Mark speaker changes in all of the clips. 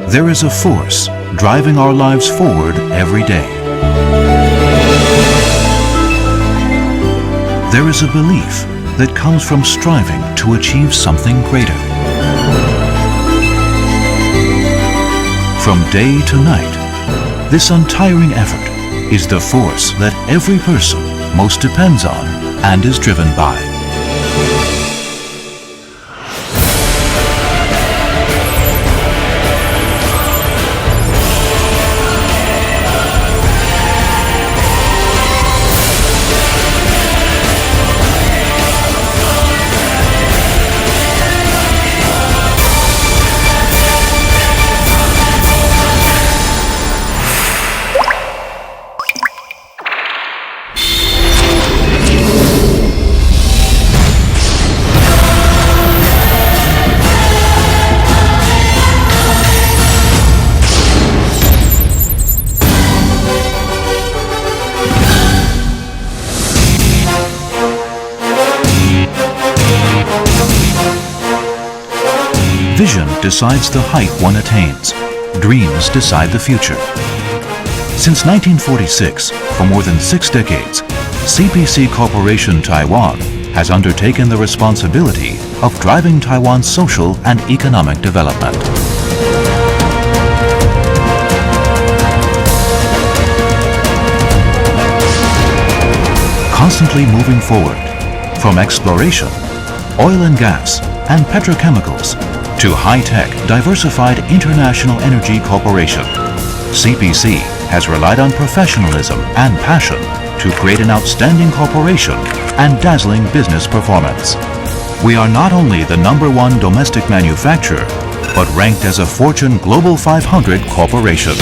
Speaker 1: There is a force driving our lives forward every day. There is a belief that comes from striving to achieve something greater. From day to night, this untiring effort is the force that every person most depends on and is driven by. Vision decides the height one attains. Dreams decide the future. Since 1946, for more than 6 decades, CPC Corporation Taiwan has undertaken the responsibility of driving Taiwan's social and economic development. Constantly moving forward, from exploration, oil and gas, and petrochemicals, to high-tech, diversified international energy corporation, CPC has relied on professionalism and passion to create an outstanding corporation and dazzling business performance. We are not only the #1 domestic manufacturer, but ranked as a Fortune Global 500 corporation.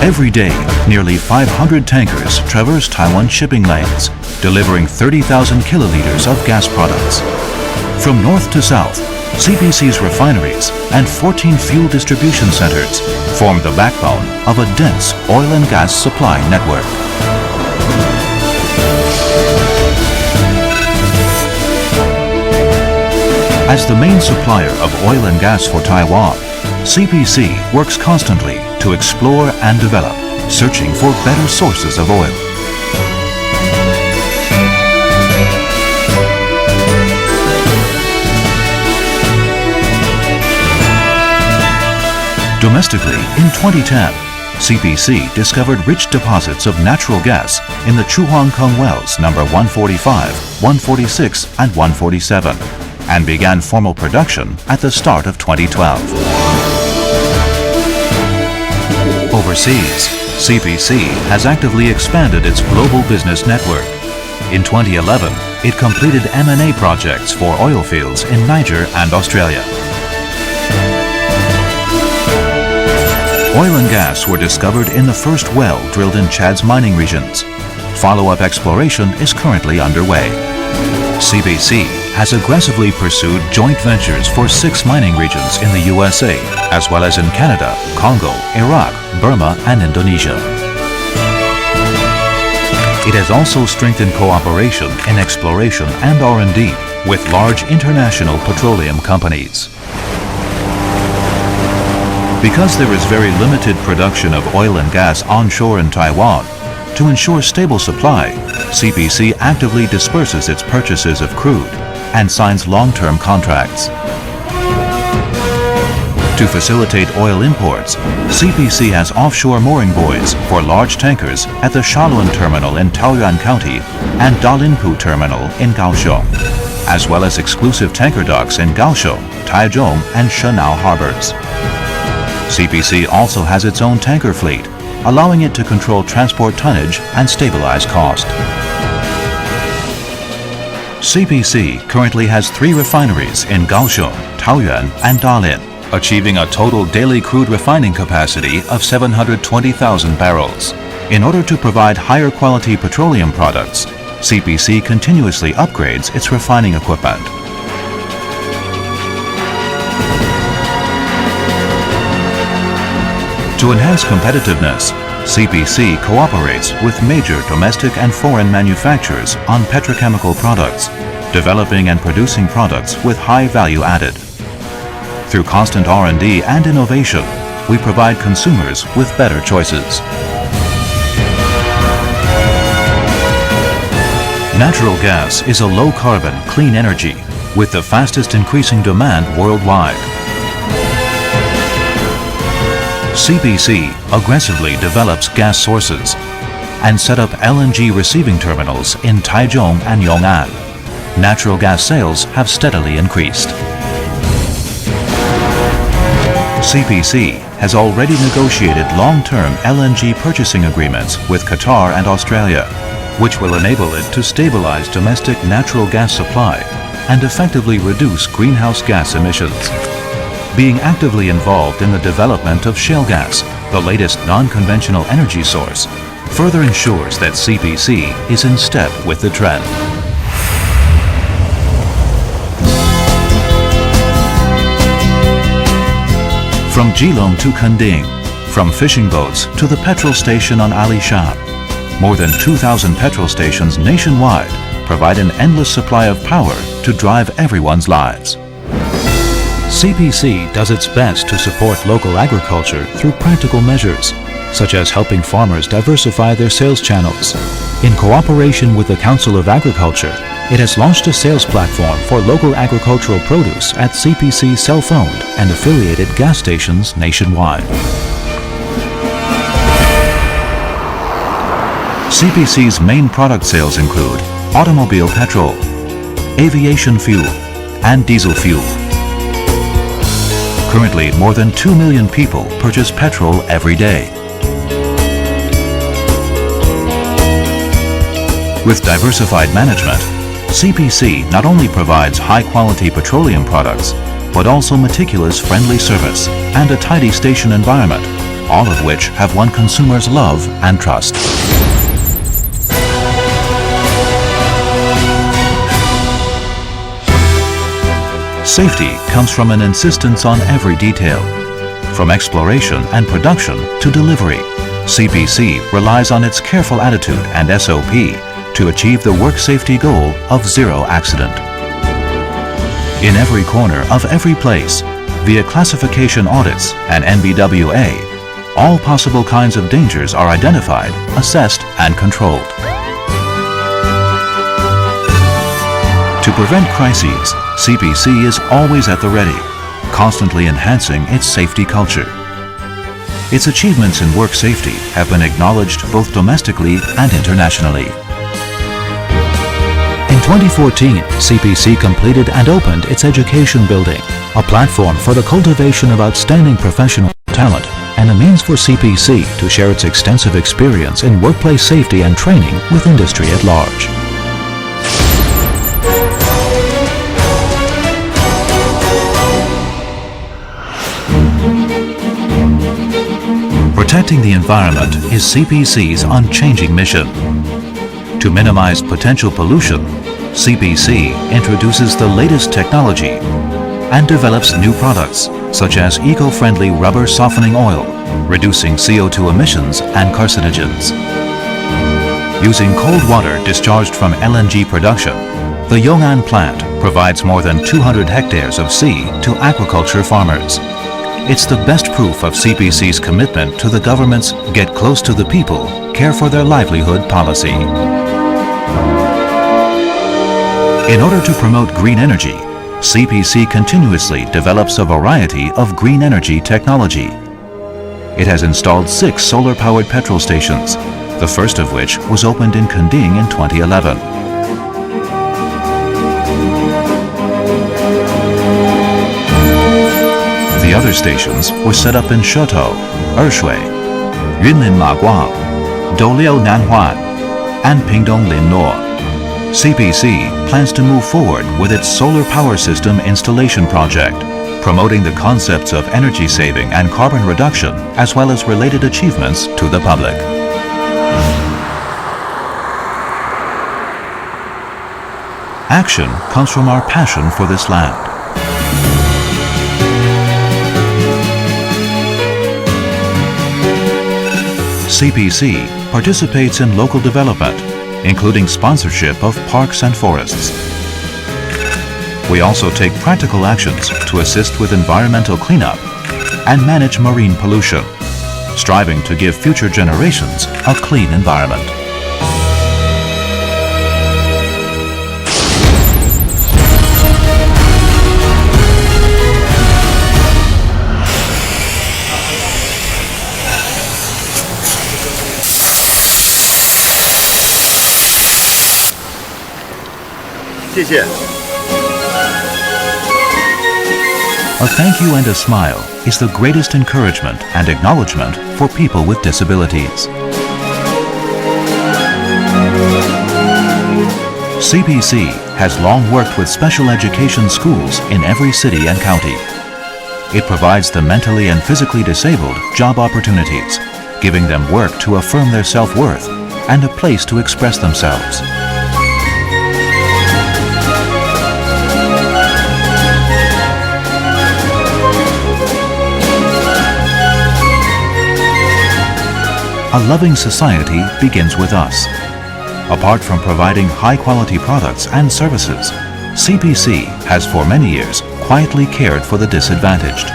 Speaker 1: Every day, nearly 500 tankers traverse Taiwan shipping lanes, delivering 30,000 kiloliters of gas products. From north to south, CPC's refineries and 14 fuel distribution centers form the backbone of a dense oil and gas supply network. As the main supplier of oil and gas for Taiwan, CPC works constantly to explore and develop, searching for better sources of oil. Domestically, in 2010, CPC discovered rich deposits of natural gas in the Chuhuangkeng wells number 145, 146, and 147, and began formal production at the start of 2012. Overseas, CPC has actively expanded its global business network. In 2011, it completed M&A projects for oil fields in Niger and Australia. Oil and gas were discovered in the first well drilled in Chad's mining regions. Follow-up exploration is currently underway. CPC has aggressively pursued joint ventures for 6 mining regions in the USA, as well as in Canada, Congo, Iraq, Burma, and Indonesia. It has also strengthened cooperation in exploration and R&D with large international petroleum companies. Because there is very limited production of oil and gas onshore in Taiwan, to ensure stable supply, CPC actively disperses its purchases of crude and signs long-term contracts. To facilitate oil imports, CPC has offshore mooring buoys for large tankers at the Shalun Terminal in Taoyuan County and Dalinpu Terminal in Kaohsiung, as well as exclusive tanker docks in Kaohsiung, Taichung, and Shenao harbors. CPC also has its own tanker fleet, allowing it to control transport tonnage and stabilize cost. CPC currently has 3 refineries in Kaohsiung, Taoyuan, and Dalian, achieving a total daily crude refining capacity of 720,000 barrels. In order to provide higher quality petroleum products, CPC continuously upgrades its refining equipment. To enhance competitiveness, CPC cooperates with major domestic and foreign manufacturers on petrochemical products, developing and producing products with high value added. Through constant R&D and innovation, we provide consumers with better choices. Natural gas is a low-carbon, clean energy with the fastest increasing demand worldwide. CPC aggressively develops gas sources and set up LNG receiving terminals in Taichung and Yong'an. Natural gas sales have steadily increased. CPC has already negotiated long-term LNG purchasing agreements with Qatar and Australia, which will enable it to stabilize domestic natural gas supply and effectively reduce greenhouse gas emissions. Being actively involved in the development of shale gas, the latest non-conventional energy source, further ensures that CPC is in step with the trend. From Geelong to Kunding, from fishing boats to the petrol station on Ali Shah, more than 2,000 petrol stations nationwide provide an endless supply of power to drive everyone's lives. CPC does its best to support local agriculture through practical measures, such as helping farmers diversify their sales channels. In cooperation with the Council of Agriculture, it has launched a sales platform for local agricultural produce at CPC self-owned and affiliated gas stations nationwide. CPC's main product sales include automobile petrol, aviation fuel, and diesel fuel. Currently, more than 2 million people purchase petrol every day. With diversified management, CPC not only provides high-quality petroleum products, but also meticulous friendly service and a tidy station environment, all of which have won consumers' love and trust. Safety comes from an insistence on every detail. From exploration and production to delivery, CPC relies on its careful attitude and SOP to achieve the work safety goal of zero accident. In every corner of every place, via classification audits and NBWA, all possible kinds of dangers are identified, assessed, and controlled. To prevent crises, CPC is always at the ready, constantly enhancing its safety culture. Its achievements in work safety have been acknowledged both domestically and internationally. In 2014, CPC completed and opened its education building, a platform for the cultivation of outstanding professional talent and a means for CPC to share its extensive experience in workplace safety and training with industry at large. Protecting the environment is CPC's unchanging mission. To minimize potential pollution, CPC introduces the latest technology and develops new products such as eco-friendly rubber softening oil, reducing CO2 emissions and carcinogens. Using cold water discharged from LNG production, the Yong'an plant provides more than 200 hectares of sea to aquaculture farmers. It's the best proof of CPC's commitment to the government's Get Close to the People, Care for Their Livelihood policy. In order to promote green energy, CPC continuously develops a variety of green energy technology. It has installed 6 solar-powered petrol stations, the first of which was opened in Kunding in 2011. The other stations were set up in Shetou, Ershui, Yunlin Maguang, Doliu Nanhuan, and Pingdong Linluo. CPC plans to move forward with its solar power system installation project, promoting the concepts of energy saving and carbon reduction, as well as related achievements to the public. Action comes from our passion for this land. CPC participates in local development, including sponsorship of parks and forests. We also take practical actions to assist with environmental cleanup and manage marine pollution, striving to give future generations a clean environment. A thank you and a smile is the greatest encouragement and acknowledgement for people with disabilities. CPC has long worked with special education schools in every city and county. It provides the mentally and physically disabled job opportunities, giving them work to affirm their self-worth and a place to express themselves. A loving society begins with us. Apart from providing high-quality products and services, CPC has for many years quietly cared for the disadvantaged,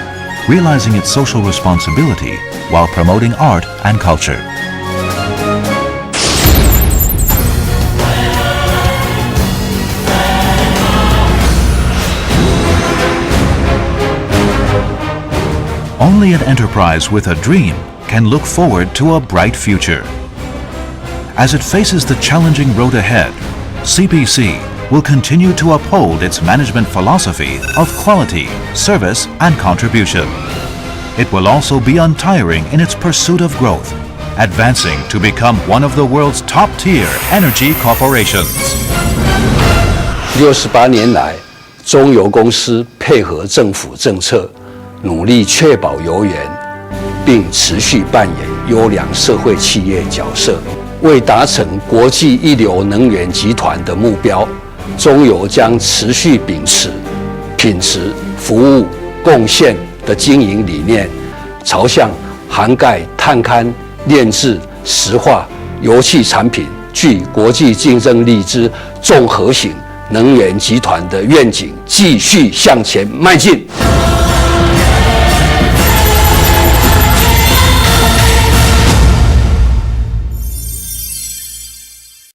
Speaker 1: realizing its social responsibility while promoting art and culture. Only an enterprise with a dream can look forward to a bright future. As it faces the challenging road ahead, CPC will continue to uphold its management philosophy of quality, service, and contribution. It will also be untiring in its pursuit of growth, advancing to become one of the world's top-tier energy corporations.
Speaker 2: 68年来，中油公司配合政府政策，努力确保油源，并持续扮演优良社会企业角色。为达成国际一流能源集团的目标，中油将持续秉持品质、服务、贡献的经营理念，朝向涵盖碳勘、炼制、石化、油气产品具国际竞争力之综合型能源集团的愿景继续向前迈进。